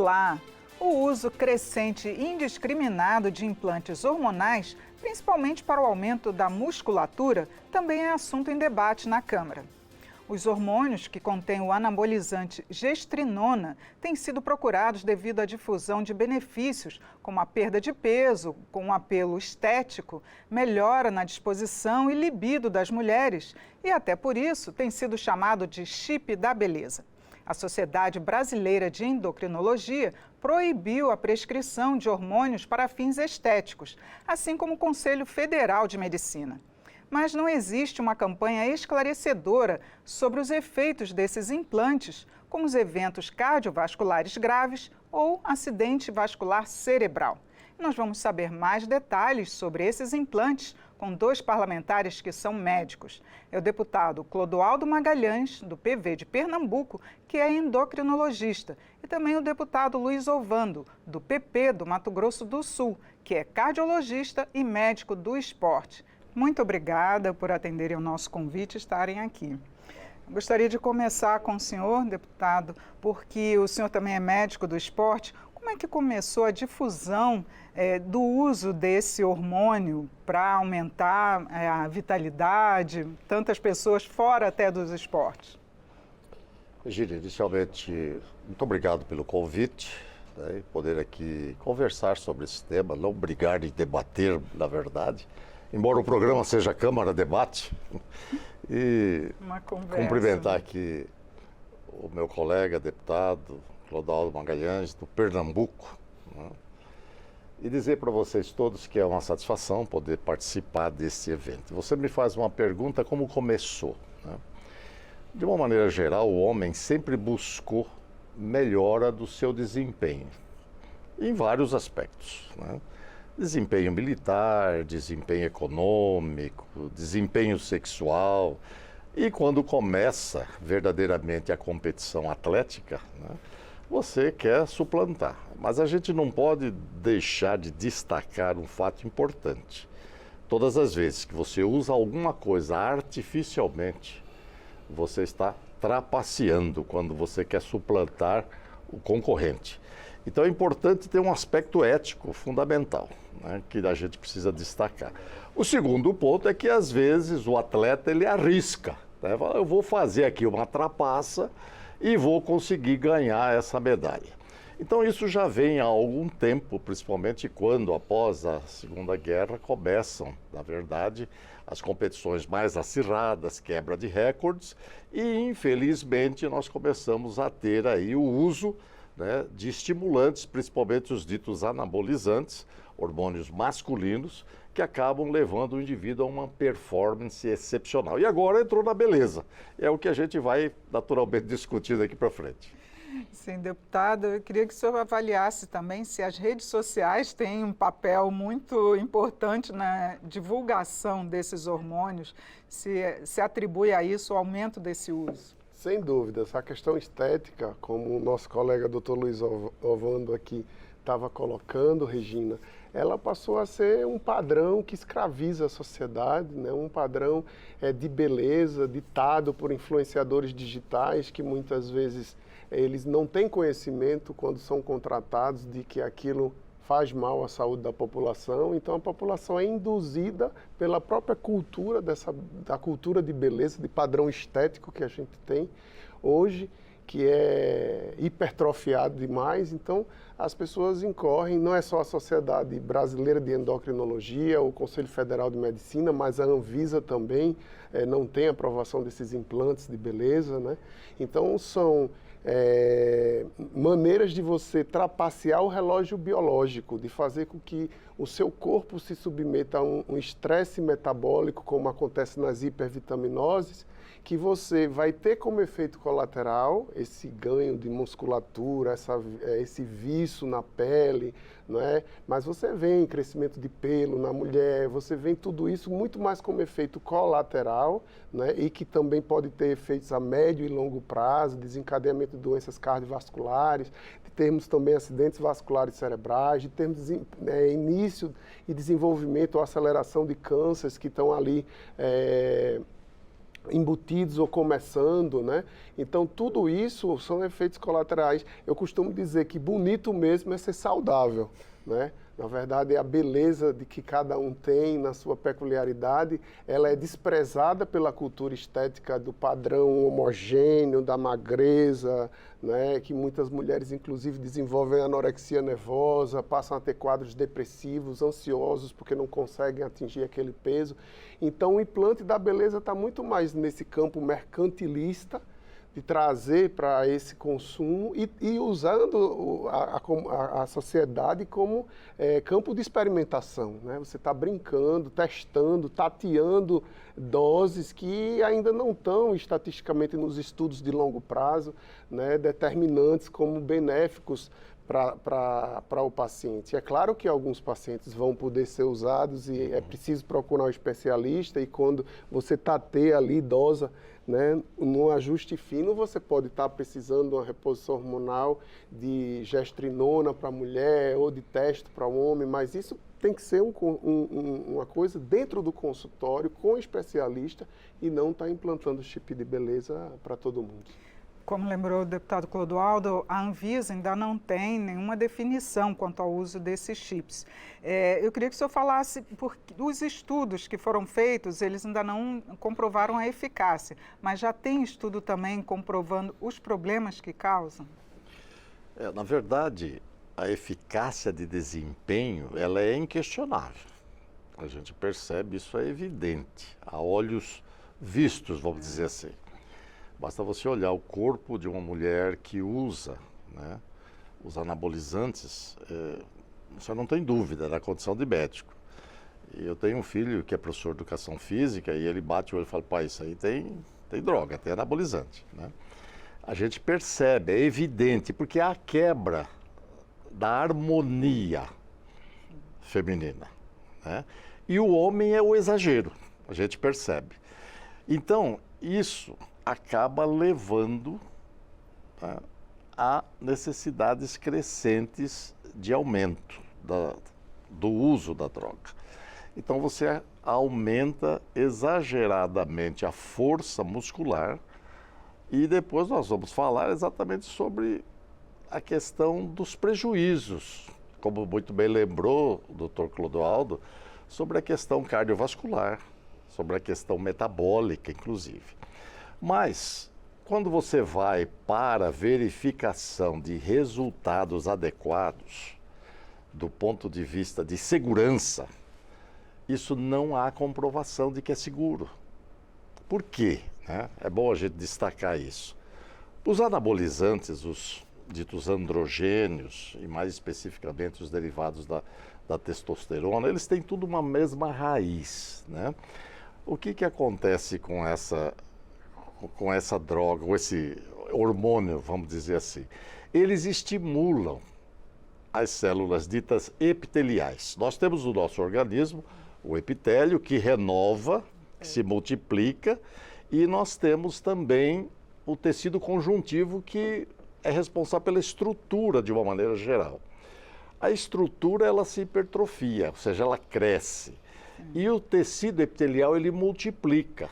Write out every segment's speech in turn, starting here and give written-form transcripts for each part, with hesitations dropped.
Olá! O uso crescente e indiscriminado de implantes hormonais, principalmente para o aumento da musculatura, também é assunto em debate na Câmara. Os hormônios que contêm o anabolizante gestrinona têm sido procurados devido à difusão de benefícios, como a perda de peso, com um apelo estético, melhora na disposição e libido das mulheres, e até por isso tem sido chamado de chip da beleza. A Sociedade Brasileira de Endocrinologia proibiu a prescrição de hormônios para fins estéticos, assim como o Conselho Federal de Medicina. Mas não existe uma campanha esclarecedora sobre os efeitos desses implantes, como os eventos cardiovasculares graves ou acidente vascular cerebral. Nós vamos saber mais detalhes sobre esses implantes com dois parlamentares que são médicos. É o deputado Clodoaldo Magalhães, do PV de Pernambuco, que é endocrinologista, e também o deputado Luiz Ovando, do PP do Mato Grosso do Sul, que é cardiologista e médico do esporte. Muito obrigada por atenderem o nosso convite e estarem aqui. Gostaria de começar com o senhor, deputado, porque o senhor também é médico do esporte. Como é que começou a difusão do uso desse hormônio para aumentar a vitalidade, tantas pessoas fora até dos esportes? Virgínia, inicialmente, muito obrigado pelo convite, né, e poder aqui conversar sobre esse tema, não brigar e debater, na verdade, embora o programa seja Câmara Debate, e cumprimentar aqui o meu colega, deputado Clodoaldo Magalhães, do Pernambuco, né, e dizer para vocês todos que é uma satisfação poder participar desse evento. Você me faz uma pergunta, como começou, né? De uma maneira geral, o homem sempre buscou melhora do seu desempenho, em vários aspectos, né? Desempenho militar, desempenho econômico, desempenho sexual. E quando começa verdadeiramente a competição atlética, né, você quer suplantar. Mas a gente não pode deixar de destacar um fato importante. Todas as vezes que você usa alguma coisa artificialmente, você está trapaceando quando você quer suplantar o concorrente. Então é importante ter um aspecto ético fundamental, né, que a gente precisa destacar. O segundo ponto é que às vezes o atleta ele arrisca, né? Eu vou fazer aqui uma trapaça e vou conseguir ganhar essa medalha. Então isso já vem há algum tempo, principalmente quando após a Segunda Guerra começam, na verdade, as competições mais acirradas, quebra de recordes, e infelizmente nós começamos a ter aí o uso, né, de estimulantes, principalmente os ditos anabolizantes, hormônios masculinos, que acabam levando o indivíduo a uma performance excepcional. E agora entrou na beleza. É o que a gente vai naturalmente discutir daqui para frente. Sim, deputado, eu queria que o senhor avaliasse também se as redes sociais têm um papel muito importante na divulgação desses hormônios, se atribui a isso o aumento desse uso. Sem dúvidas, a questão estética, como o nosso colega Dr. Luiz Ovando aqui estava colocando, Regina, ela passou a ser um padrão que escraviza a sociedade, né? Um padrão de beleza ditado por influenciadores digitais que muitas vezes eles não têm conhecimento quando são contratados de que aquilo faz mal à saúde da população. Então a população é induzida pela própria cultura da cultura de beleza, de padrão estético que a gente tem hoje, que é hipertrofiado demais. Então as pessoas incorrem, não é só a Sociedade Brasileira de Endocrinologia, o Conselho Federal de Medicina, mas a Anvisa também não tem aprovação desses implantes de beleza, né? Então são maneiras de você trapacear o relógio biológico, de fazer com que o seu corpo se submeta a um estresse metabólico, como acontece nas hipervitaminoses, que você vai ter como efeito colateral esse ganho de musculatura, esse viço na pele, não é? Mas você vê crescimento de pelo na mulher, você vê tudo isso muito mais como efeito colateral, né? E que também pode ter efeitos a médio e longo prazo, desencadeamento de doenças cardiovasculares, de termos também acidentes vasculares cerebrais, de termos início e desenvolvimento ou aceleração de cânceres que estão ali embutidos ou começando, né? Então, tudo isso são efeitos colaterais. Eu costumo dizer que bonito mesmo é ser saudável, né? Na verdade, a beleza de que cada um tem na sua peculiaridade, ela é desprezada pela cultura estética do padrão homogêneo, da magreza, né? Que muitas mulheres, inclusive, desenvolvem anorexia nervosa, passam a ter quadros depressivos, ansiosos, porque não conseguem atingir aquele peso. Então, o implante da beleza está muito mais nesse campo mercantilista, de trazer para esse consumo e usando a sociedade como campo de experimentação, né? Você está brincando, testando, tateando doses que ainda não estão estatisticamente nos estudos de longo prazo, né, determinantes como benéficos para o paciente. É claro que alguns pacientes vão poder ser usados e é preciso procurar um especialista, e quando você tateia ali, dosa, né, num ajuste fino, você pode estar precisando de uma reposição hormonal de gestrinona para a mulher ou de testo para o homem, mas isso tem que ser uma coisa dentro do consultório, com o especialista, e não estar implantando chip de beleza para todo mundo. Como lembrou o deputado Clodoaldo, a Anvisa ainda não tem nenhuma definição quanto ao uso desses chips. Eu queria que o senhor falasse, porque os estudos que foram feitos, eles ainda não comprovaram a eficácia, mas já tem estudo também comprovando os problemas que causam? Na verdade, a eficácia de desempenho, ela é inquestionável. A gente percebe, isso é evidente, a olhos vistos, vamos dizer assim. Basta você olhar o corpo de uma mulher que usa, né, os anabolizantes, você não tem dúvida da condição de médico. E eu tenho um filho que é professor de educação física e ele bate o olho e fala, pai, isso aí tem droga, tem anabolizante, né? A gente percebe, é evidente, porque há a quebra da harmonia feminina, né? E o homem é o exagero, a gente percebe. Então, isso acaba levando, tá, a necessidades crescentes de aumento do uso da droga. Então você aumenta exageradamente a força muscular, e depois nós vamos falar exatamente sobre a questão dos prejuízos, como muito bem lembrou o Dr. Clodoaldo, sobre a questão cardiovascular, sobre a questão metabólica, inclusive. Mas, quando você vai para a verificação de resultados adequados, do ponto de vista de segurança, isso não há comprovação de que é seguro. Por quê, né? É bom a gente destacar isso. Os anabolizantes, os ditos androgênios, e mais especificamente os derivados da testosterona, eles têm tudo uma mesma raiz, né? O que acontece com essa droga, ou esse hormônio, vamos dizer assim? Eles estimulam as células ditas epiteliais. Nós temos no nosso organismo o epitélio, que renova, que se multiplica, e nós temos também o tecido conjuntivo, que é responsável pela estrutura de uma maneira geral. A estrutura, ela se hipertrofia, ou seja, ela cresce. E o tecido epitelial, ele multiplica.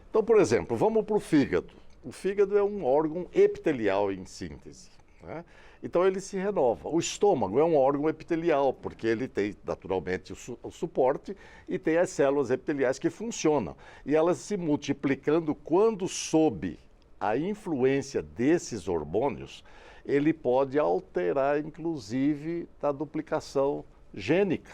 Então, por exemplo, vamos para o fígado. O fígado é um órgão epitelial em síntese, né? Então ele se renova. O estômago é um órgão epitelial, porque ele tem naturalmente o suporte e tem as células epiteliais que funcionam. E elas se multiplicando, quando sob a influência desses hormônios, ele pode alterar, inclusive, a duplicação gênica.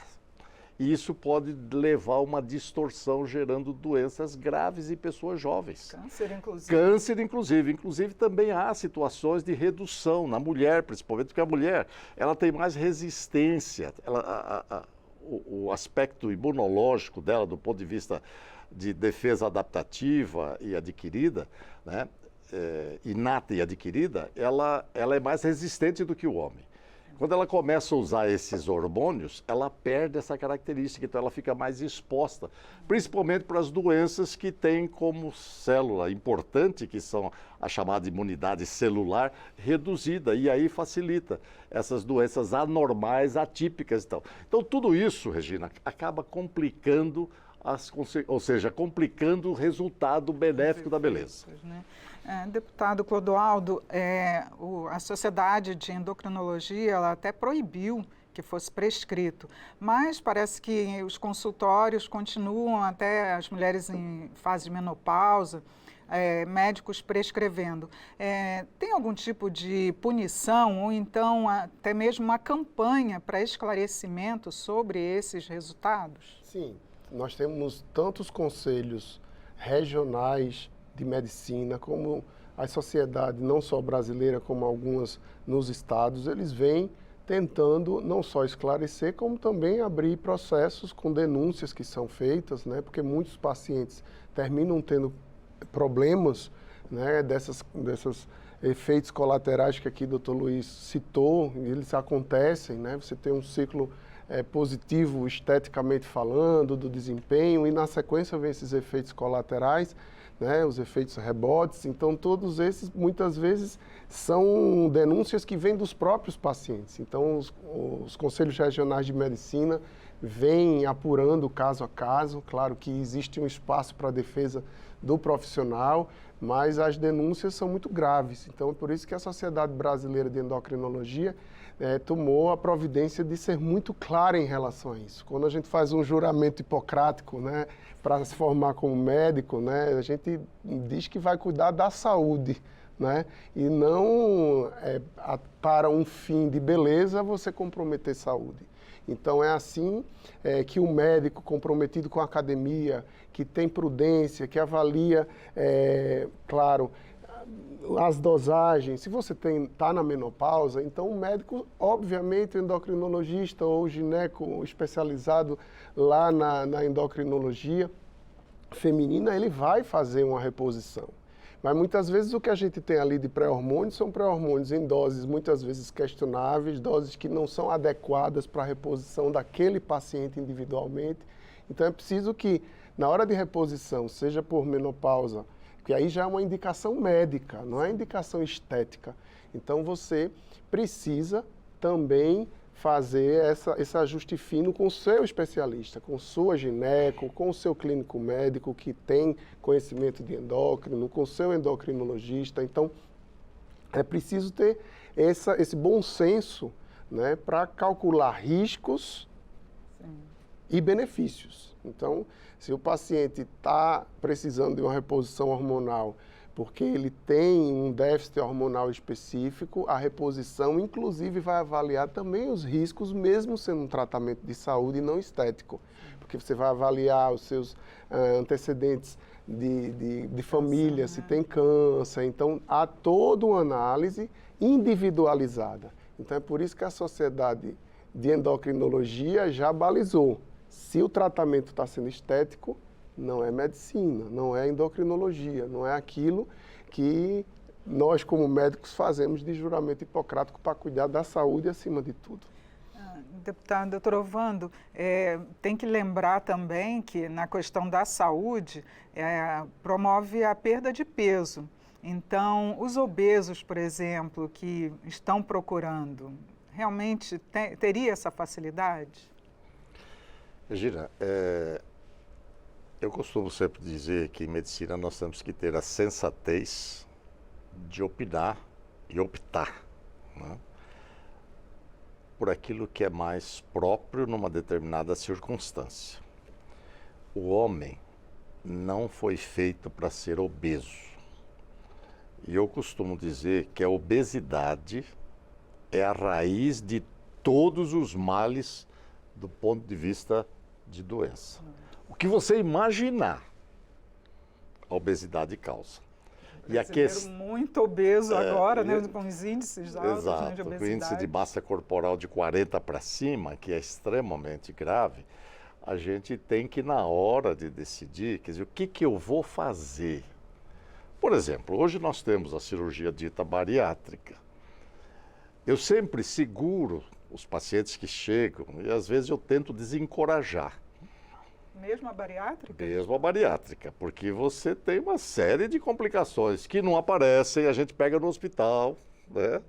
E isso pode levar a uma distorção, gerando doenças graves em pessoas jovens. Câncer, inclusive. Câncer, inclusive. Inclusive, também há situações de redução na mulher, principalmente porque a mulher, ela tem mais resistência. O aspecto imunológico dela, do ponto de vista de defesa adaptativa e adquirida, né, inata e adquirida, ela é mais resistente do que o homem. Quando ela começa a usar esses hormônios, ela perde essa característica, então ela fica mais exposta, principalmente para as doenças que têm como célula importante, que são a chamada imunidade celular reduzida, e aí facilita essas doenças anormais, atípicas e tal. Então tudo isso, Regina, acaba complicando ou seja, complicando o resultado benéfico da beleza. Né? Deputado Clodoaldo, a Sociedade de Endocrinologia ela até proibiu que fosse prescrito, mas parece que os consultórios continuam até as mulheres em fase de menopausa, médicos prescrevendo. Tem algum tipo de punição ou então até mesmo uma campanha para esclarecimento sobre esses resultados? Sim, nós temos tantos conselhos regionais de medicina como a sociedade, não só brasileira, como algumas nos estados, eles vêm tentando não só esclarecer, como também abrir processos com denúncias que são feitas, né? Porque muitos pacientes terminam tendo problemas, né? Desses efeitos colaterais que aqui o Dr. Luiz citou, eles acontecem, né? Você tem um ciclo positivo esteticamente falando, do desempenho, e na sequência vem esses efeitos colaterais, né, os efeitos rebotes. Então, todos esses, muitas vezes, são denúncias que vêm dos próprios pacientes. Então, os conselhos regionais de medicina vêm apurando caso a caso. Claro que existe um espaço para a defesa do profissional, mas as denúncias são muito graves. Então, é por isso que a Sociedade Brasileira de Endocrinologia tomou a providência de ser muito clara em relação a isso. Quando a gente faz um juramento hipocrático, né, para se formar como médico, né, a gente diz que vai cuidar da saúde, né, e não para um fim de beleza você comprometer saúde. Então, é assim que o médico comprometido com a academia, que tem prudência, que avalia, claro, as dosagens. Se você está na menopausa, então o médico, obviamente, o endocrinologista ou o gineco especializado lá na endocrinologia feminina, ele vai fazer uma reposição. Mas muitas vezes o que a gente tem ali de pré-hormônios são pré-hormônios em doses muitas vezes questionáveis, doses que não são adequadas para a reposição daquele paciente individualmente. Então é preciso que, na hora de reposição, seja por menopausa, que aí já é uma indicação médica, não é indicação estética. Então você precisa também fazer esse ajuste fino com o seu especialista, com sua gineco, com o seu clínico médico que tem conhecimento de endócrino, com o seu endocrinologista. Então é preciso ter esse bom senso, né, para calcular riscos e benefícios. Então, se o paciente está precisando de uma reposição hormonal porque ele tem um déficit hormonal específico, a reposição, inclusive, vai avaliar também os riscos, mesmo sendo um tratamento de saúde e não estético. Porque você vai avaliar os seus antecedentes de família, se tem câncer. Então, há toda uma análise individualizada. Então, é por isso que a Sociedade de Endocrinologia já balizou. Se o tratamento está sendo estético, não é medicina, não é endocrinologia, não é aquilo que nós, como médicos, fazemos de juramento hipocrático para cuidar da saúde acima de tudo. Deputado, doutor Ovando, tem que lembrar também que na questão da saúde promove a perda de peso. Então, os obesos, por exemplo, que estão procurando, realmente teria essa facilidade? Regina, eu costumo sempre dizer que em medicina nós temos que ter a sensatez de opinar e optar, né, por aquilo que é mais próprio numa determinada circunstância. O homem não foi feito para ser obeso. E eu costumo dizer que a obesidade é a raiz de todos os males do ponto de vista de doença. O que você imaginar, a obesidade causa. E muito obeso agora, né, com os índices altos, exato, né, de obesidade. Com o índice de massa corporal de 40 para cima, que é extremamente grave, a gente tem que, na hora de decidir, quer dizer, o que eu vou fazer? Por exemplo, hoje nós temos a cirurgia dita bariátrica. Eu sempre seguro os pacientes que chegam e às vezes eu tento desencorajar. Mesmo a bariátrica? Mesmo a bariátrica, porque você tem uma série de complicações que não aparecem, a gente pega no hospital, né,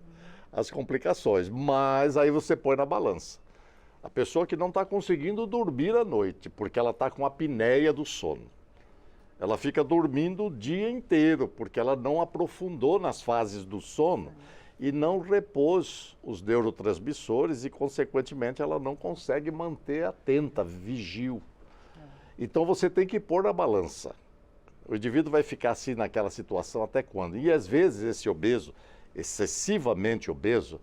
as complicações, mas aí você põe na balança. A pessoa que não está conseguindo dormir à noite, porque ela está com apneia do sono. Ela fica dormindo o dia inteiro, porque ela não aprofundou nas fases do sono e não repôs os neurotransmissores e, consequentemente, ela não consegue manter atenta, vigil. Então, você tem que pôr na balança. O indivíduo vai ficar assim naquela situação até quando? E, às vezes, esse obeso, excessivamente obeso,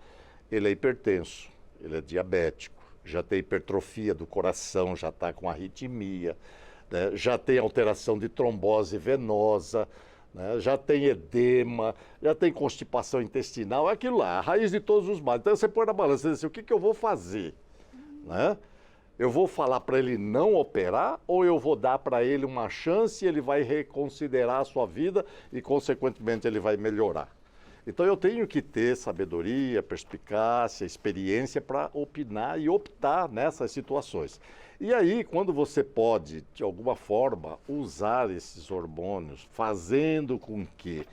ele é hipertenso, ele é diabético, já tem hipertrofia do coração, já está com arritmia, né? Já tem alteração de trombose venosa, né? Já tem edema, já tem constipação intestinal, é aquilo lá, a raiz de todos os males. Então você põe na balança e diz assim, o que eu vou fazer? Né? Eu vou falar para ele não operar ou eu vou dar para ele uma chance e ele vai reconsiderar a sua vida e, consequentemente, ele vai melhorar? Então eu tenho que ter sabedoria, perspicácia, experiência para opinar e optar nessas situações. E aí, quando você pode, de alguma forma, usar esses hormônios, fazendo com que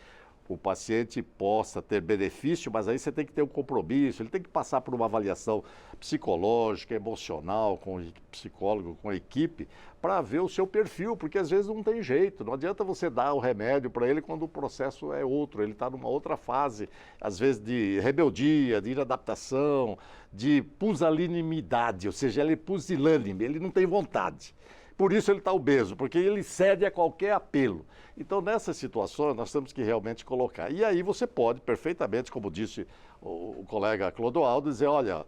o paciente possa ter benefício, mas aí você tem que ter um compromisso, ele tem que passar por uma avaliação psicológica, emocional, com o psicólogo, com a equipe, para ver o seu perfil, porque às vezes não tem jeito, não adianta você dar o remédio para ele quando o processo é outro, ele está numa outra fase, às vezes de rebeldia, de inadaptação, de pusilanimidade, ou seja, ele é pusilânime, ele não tem vontade. Por isso ele está obeso, porque ele cede a qualquer apelo. Então, nessas situações, nós temos que realmente colocar. E aí você pode perfeitamente, como disse o colega Clodoaldo, dizer, olha,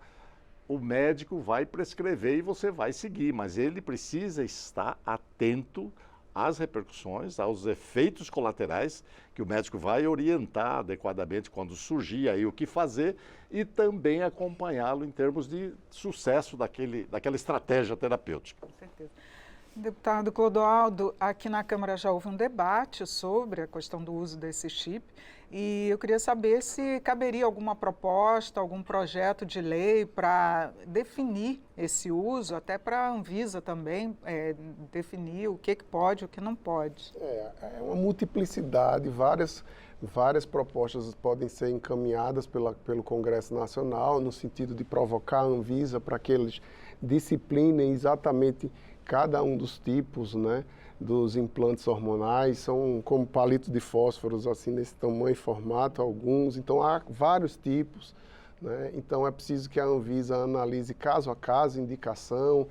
o médico vai prescrever e você vai seguir, mas ele precisa estar atento às repercussões, aos efeitos colaterais, que o médico vai orientar adequadamente quando surgir aí o que fazer e também acompanhá-lo em termos de sucesso daquela estratégia terapêutica. Com certeza. Deputado Clodoaldo, aqui na Câmara já houve um debate sobre a questão do uso desse chip e eu queria saber se caberia alguma proposta, algum projeto de lei para definir esse uso, até para a Anvisa também definir o que pode e o que não pode. É uma multiplicidade, várias propostas podem ser encaminhadas pelo Congresso Nacional no sentido de provocar a Anvisa para que eles disciplinem exatamente cada um dos tipos, né, dos implantes hormonais, são como palitos de fósforos, assim, nesse tamanho e formato, alguns. Então, há vários tipos, né? Então, é preciso que a Anvisa analise caso a caso, indicação,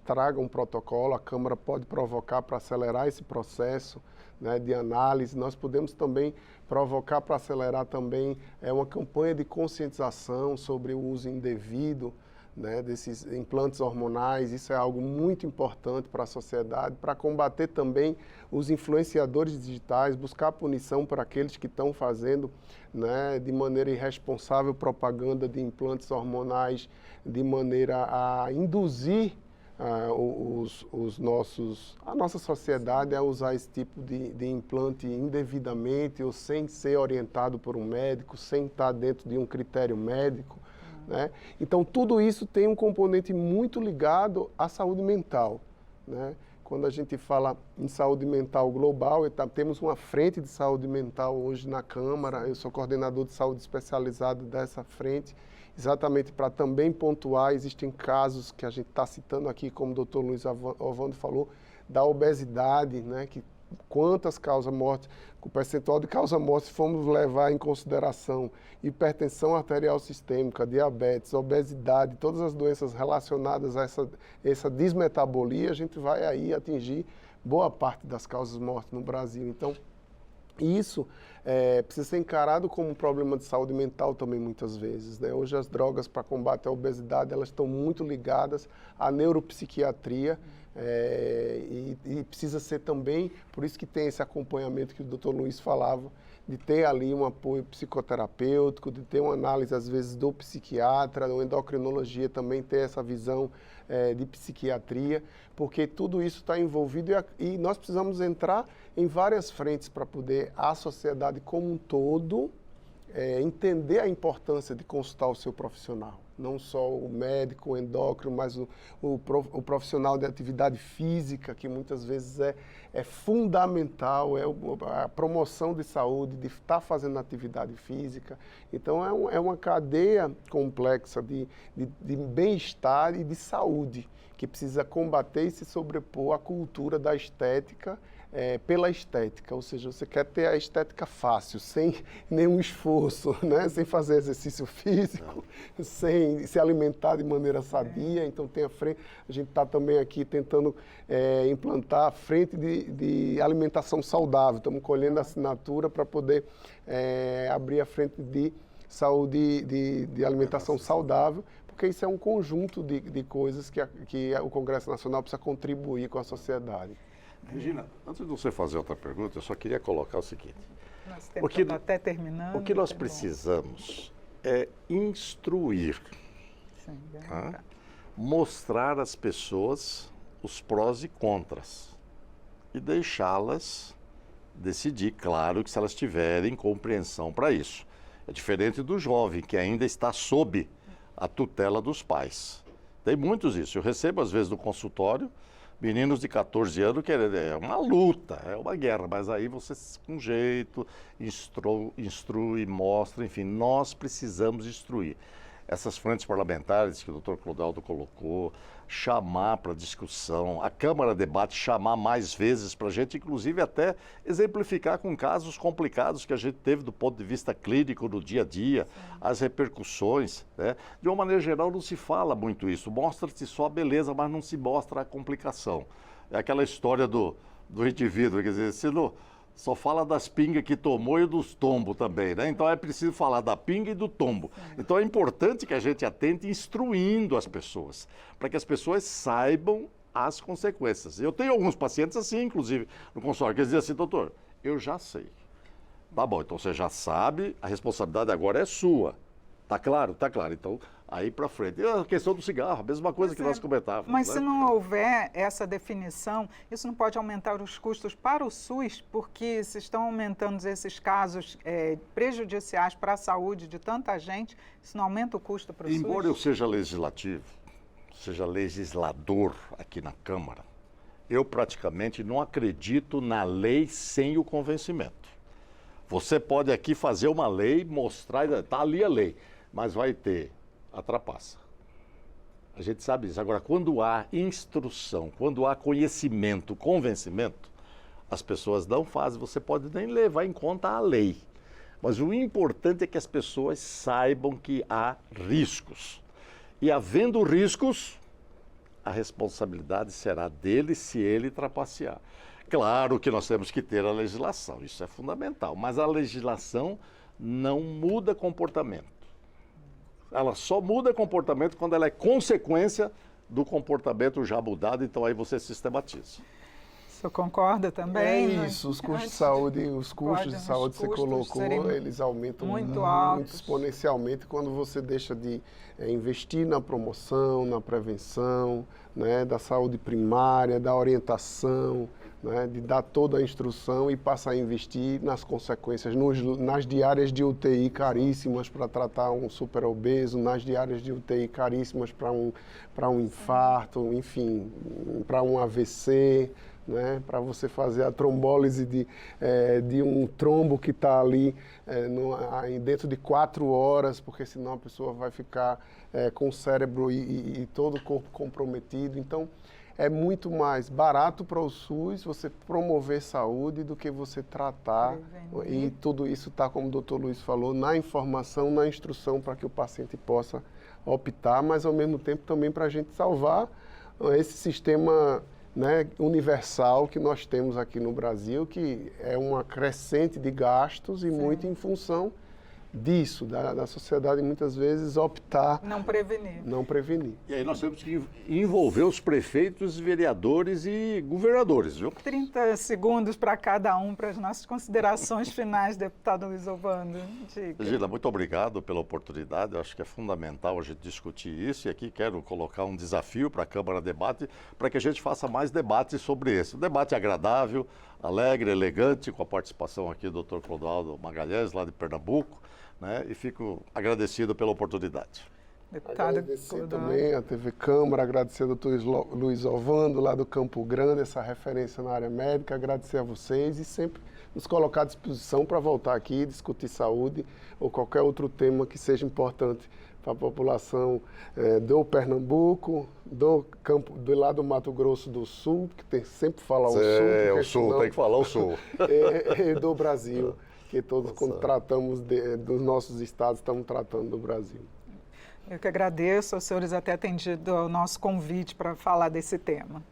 traga um protocolo, a Câmara pode provocar para acelerar esse processo, né, de análise. Nós podemos também provocar para acelerar também uma campanha de conscientização sobre o uso indevido, né, desses implantes hormonais. Isso é algo muito importante para a sociedade, para combater também os influenciadores digitais, buscar punição para aqueles que estão fazendo, né, de maneira irresponsável propaganda de implantes hormonais, de maneira a induzir a nossa sociedade a usar esse tipo de implante indevidamente ou sem ser orientado por um médico, sem estar dentro de um critério médico. Né? Então, tudo isso tem um componente muito ligado à saúde mental. Né? Quando a gente fala em saúde mental global, temos uma frente de saúde mental hoje na Câmara, eu sou coordenador de saúde especializado dessa frente, exatamente para também pontuar, existem casos que a gente está citando aqui, como o doutor Luiz Ovando falou, da obesidade, né? Que quantas causas-mortes, o percentual de causa-morte, se formos levar em consideração hipertensão arterial sistêmica, diabetes, obesidade, todas as doenças relacionadas a essa desmetabolia, a gente vai aí atingir boa parte das causas-mortes no Brasil. Então, isso precisa ser encarado como um problema de saúde mental também, muitas vezes. Né? Hoje as drogas para combate à obesidade, elas estão muito ligadas à neuropsiquiatria, e precisa ser também, por isso que tem esse acompanhamento que o doutor Luiz falava, de ter ali um apoio psicoterapêutico, de ter uma análise, às vezes, do psiquiatra, ou endocrinologia também ter essa visão de psiquiatria, porque tudo isso está envolvido e nós precisamos entrar em várias frentes para poder a sociedade como um todo entender a importância de consultar o seu profissional. não só o médico, o endócrino, mas o profissional de atividade física, que muitas vezes é fundamental, a promoção de saúde, de estar fazendo atividade física. Então, é uma cadeia complexa de bem-estar e de saúde, que precisa combater e se sobrepor à cultura da estética, pela estética, ou seja, você quer ter a estética fácil, sem nenhum esforço, né? Sem fazer exercício físico, sem se alimentar de maneira sadia. Então tem a gente está também aqui tentando implantar a frente de alimentação saudável, estamos colhendo assinatura para poder abrir a frente de saúde, de alimentação saudável, porque isso é um conjunto de coisas que o Congresso Nacional precisa contribuir com a sociedade. Regina, antes de você fazer outra pergunta, eu só queria colocar o seguinte. Nosso tempo está até terminando. O que nós precisamos é instruir, Sim, tá? Mostrar às pessoas os prós e contras e deixá-las decidir, claro, que se elas tiverem compreensão para isso. É diferente do jovem, que ainda está sob a tutela dos pais. Tem muitos isso. Eu recebo, às vezes, no consultório, meninos de 14 anos que é uma luta, é uma guerra, mas aí você, com jeito, instrui, mostra, enfim, nós precisamos instruir. Essas frentes parlamentares que o Dr. Clodoaldo colocou, chamar para discussão, a Câmara debate, chamar mais vezes para a gente, inclusive até exemplificar com casos complicados que a gente teve do ponto de vista clínico no dia a dia, as repercussões, né? De uma maneira geral não se fala muito isso, mostra-se só a beleza, mas não se mostra a complicação. É aquela história do indivíduo, quer dizer, se não... Só fala das pingas que tomou e dos tombos também, né? Então é preciso falar da pinga e do tombo. Então é importante que a gente atente instruindo as pessoas, para que as pessoas saibam as consequências. Eu tenho alguns pacientes assim, inclusive, no consultório, que dizem assim, doutor, eu já sei. Tá bom, então você já sabe, a responsabilidade agora é sua. Tá claro? Tá claro. Então, aí para frente. E a questão do cigarro, a mesma coisa que nós comentávamos. Mas né? se não houver essa definição, isso não pode aumentar os custos para o SUS, porque se estão aumentando esses casos prejudiciais para a saúde de tanta gente, isso não aumenta o custo para o SUS? Embora eu seja legislativo, seja legislador aqui na Câmara, eu praticamente não acredito na lei sem o convencimento. Você pode aqui fazer uma lei, mostrar, está ali a lei, mas vai ter a trapaça. A gente sabe isso. Agora, quando há instrução, quando há conhecimento, convencimento, as pessoas não fazem, você pode nem levar em conta a lei. Mas o importante é que as pessoas saibam que há riscos. E havendo riscos, a responsabilidade será dele se ele trapacear. Claro que nós temos que ter a legislação, isso é fundamental, mas a legislação não muda comportamento. Ela só muda comportamento quando ela é consequência do comportamento já mudado, então aí você sistematiza. O senhor concorda também? É isso, os custos de saúde, que você colocou, eles aumentam muito exponencialmente quando você deixa de investir na promoção, na prevenção, né, da saúde primária, da orientação, né, de dar toda a instrução e passar a investir nas consequências, nas diárias de UTI caríssimas para tratar um superobeso, nas diárias de UTI caríssimas para um infarto, enfim, para um AVC, né, para você fazer a trombólise de um trombo que está ali dentro de 4 horas, porque senão a pessoa vai ficar com o cérebro e todo o corpo comprometido. Então, é muito mais barato para o SUS você promover saúde do que você tratar. E tudo isso está, como o doutor Luiz falou, na informação, na instrução para que o paciente possa optar, mas ao mesmo tempo também para a gente salvar esse sistema, né, universal que nós temos aqui no Brasil, que é uma crescente de gastos e muito em função disso, da sociedade muitas vezes optar... Não prevenir. E aí nós temos que envolver os prefeitos, vereadores e governadores, viu? 30 segundos para cada um, para as nossas considerações finais, deputado Luiz Ovando. Regina, muito obrigado pela oportunidade, eu acho que é fundamental a gente discutir isso, e aqui quero colocar um desafio para a Câmara Debate, para que a gente faça mais debates sobre esse. Um debate agradável, alegre, elegante, com a participação aqui do Dr. Clodoaldo Magalhães, lá de Pernambuco, né? E fico agradecido pela oportunidade. Deputado agradecer também a TV Câmara, agradecer ao doutor Luiz Ovando, lá do Campo Grande, essa referência na área médica, agradecer a vocês e sempre nos colocar à disposição para voltar aqui, discutir saúde ou qualquer outro tema que seja importante para a população do Pernambuco, do lado do Mato Grosso do Sul, que tem sempre que falar o Sul. O Sul, tem que falar o Sul. E do Brasil, que todos, quando tratamos dos nossos estados, estamos tratando do Brasil. Eu que agradeço aos senhores ter atendido ao nosso convite para falar desse tema.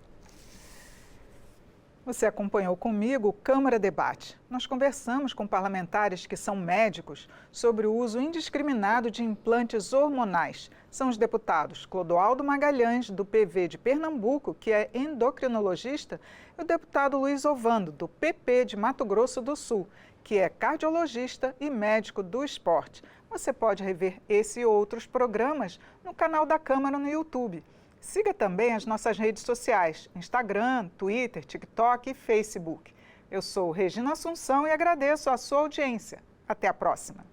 Você acompanhou comigo o Câmara Debate. Nós conversamos com parlamentares que são médicos sobre o uso indiscriminado de implantes hormonais. São os deputados Clodoaldo Magalhães, do PV de Pernambuco, que é endocrinologista, e o deputado Luiz Ovando, do PP de Mato Grosso do Sul, que é cardiologista e médico do esporte. Você pode rever esse e outros programas no canal da Câmara no YouTube. Siga também as nossas redes sociais, Instagram, Twitter, TikTok e Facebook. Eu sou Regina Assunção e agradeço a sua audiência. Até a próxima.